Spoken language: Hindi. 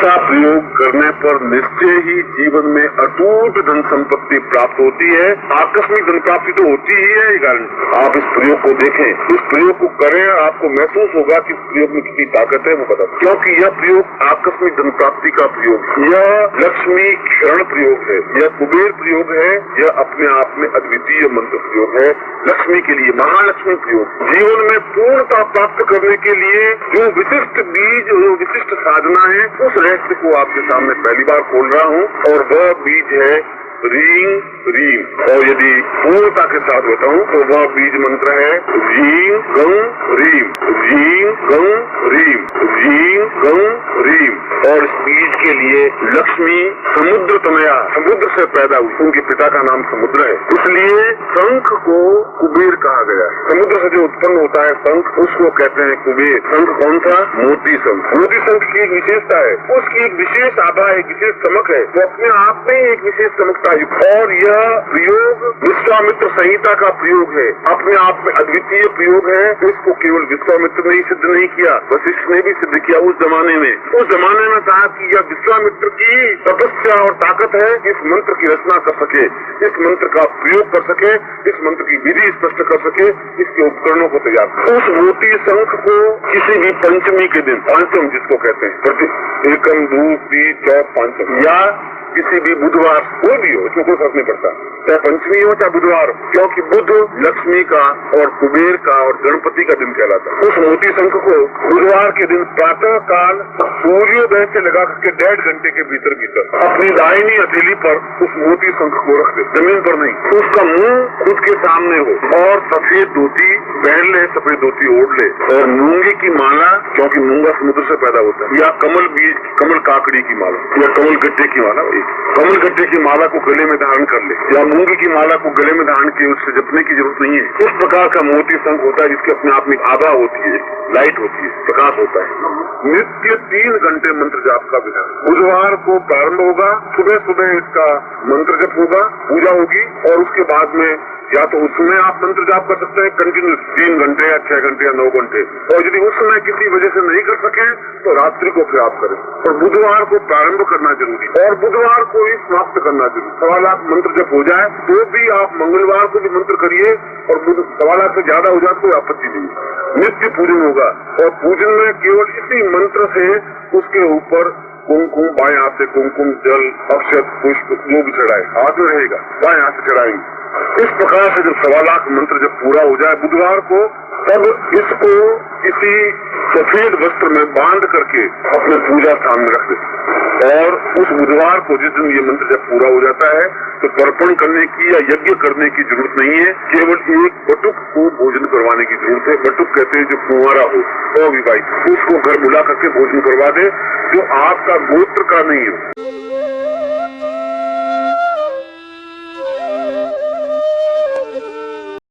ऐसा प्रयोग करने पर निश्चय ही जीवन में अटूट धन संपत्ति प्राप्त होती है। आकस्मिक धन प्राप्ति तो होती ही है। कारण आप इस प्रयोग को देखें, इस प्रयोग को करें, आपको महसूस होगा कि इस प्रयोग में कितनी ताकत है। वो बता, क्योंकि यह प्रयोग आकस्मिक धन प्राप्ति का प्रयोग, यह लक्ष्मी क्षरण प्रयोग है, यह कुबेर प्रयोग है, यह अपने आप में अद्वितीय मंत्र प्रयोग है। लक्ष्मी के लिए महालक्ष्मी प्रयोग, जीवन में पूर्णता प्राप्त करने के लिए जो विशिष्ट बीज, जो विशिष्ट साधना है, उस रहस्य को आपके सामने पहली बार खोल रहा हूँ। और वह बीज है रीम रीम। और यदि पूर्णता के साथ बताऊं तो वह बीज मंत्र है रीम गं रीम, रीम गं रीम, रीम गं रीम। और इस बीज के लिए लक्ष्मी समुद्र तनया, समुद्र से पैदा हुई, उनके पिता का नाम समुद्र है, इसलिए शंख को कुबेर कहा गया। समुद्र से जो उत्पन्न होता है शंख, उसको कहते हैं कुबेर। शंख कौन सा? मोती शंख। मोती शंख की एक विशेषता है, उसकी एक विशेष आभा है, एक विशेष चमक है, वो अपने आप में एक विशेष चमकता है। और यह प्रयोग विश्वामित्र संहिता का प्रयोग है, अपने आप में अद्वितीय प्रयोग है। इसको केवल विश्वामित्र ने ही सिद्ध नहीं किया, वशिष्ठ ने भी सिद्ध किया उस जमाने में। उस जमाने में कहा कि यह विश्वामित्र की तपस्या और ताकत है, इस मंत्र की रचना कर सके, इस मंत्र का प्रयोग कर सके, इस मंत्र की विधि स्पष्ट कर सके, इसके उपकरणों को तैयार कर। उस मोती शंख को किसी भी पंचमी के दिन, पांचम जिसको कहते हैं, एकम दूध बीज चौथ पांचम, या किसी भी बुधवार, कोई भी हो, इसमें कोई फर्क नहीं पड़ता, चाहे पंचमी हो चाहे बुधवार, क्योंकि बुध लक्ष्मी का और कुबेर का और गणपति का दिन कहलाता है। उस मोती शंख को बुधवार के दिन प्रातः काल सूर्योदय से लगा करके 1.5 घंटे के भीतर भीतर अपनी दाहिनी हथेली पर उस मोती शंख को रख दे, जमीन पर नहीं। उसका मुंह खुद के सामने हो और सफेद धोती पहन ले, सफेद धोती ओढ़ ले, और मूंगे की माला, क्योंकि मूंगा समुद्र से पैदा होता है, या कमल बीज, कमल काकड़ी की माला, या कमल गट्टे की माला, कमल गट्टे की माला को गले में धारण कर ले, या मूंगे की माला को गले में धारण किए, उससे जपने की जरूरत नहीं है। उस प्रकार का मोती शंख होता है जिसके अपने आप में आभा होती है, लाइट होती है, प्रकाश होता है। नित्य 3 घंटे मंत्र जाप का विधान। बुधवार को प्रारंभ होगा, सुबह सुबह इसका मंत्र जप होगा, पूजा होगी, और उसके बाद में या तो उसमें आप मंत्र जाप कर सकते हैं कंटिन्यूस 3 घंटे या 6 घंटे या 9 घंटे, और यदि उस समय किसी वजह से नहीं कर सके तो रात्रि को फिर आप करें। और बुधवार को प्रारंभ करना जरूरी, और बुधवार को ही समाप्त करना जरूरी। 1.25 लाख मंत्र जब हो जाए तो भी आप मंगलवार को भी मंत्र करिए, और 1.25 लाख से ज्यादा हो जाए कोई आपत्ति नहीं। नित्य पूजन होगा, और पूजन में केवल इसी मंत्र से उसके ऊपर कुमकुम, बाएं हाथ से कुमकुम, जल, अक्षत, पुष्प जो भी चढ़ाए हाथ में रहेगा, बाएं हाथ से चढ़ाएंगे। इस प्रकार से जब 1.25 लाख मंत्र जब पूरा हो जाए बुधवार को, तब इसको किसी सफेद वस्त्र में बांध करके अपने पूजा स्थान में रख दे। और उस बुधवार को जिस दिन ये मंत्र जब पूरा हो जाता है तो तर्पण करने की या यज्ञ करने की जरूरत नहीं है, केवल एक बटुक को भोजन करवाने की जरूरत है। बटुक कहते हैं जो कुंवारा हो, अविवाहित, उसको घर बुला करके भोजन करवा दे, जो आपका गोत्र का नहीं हो।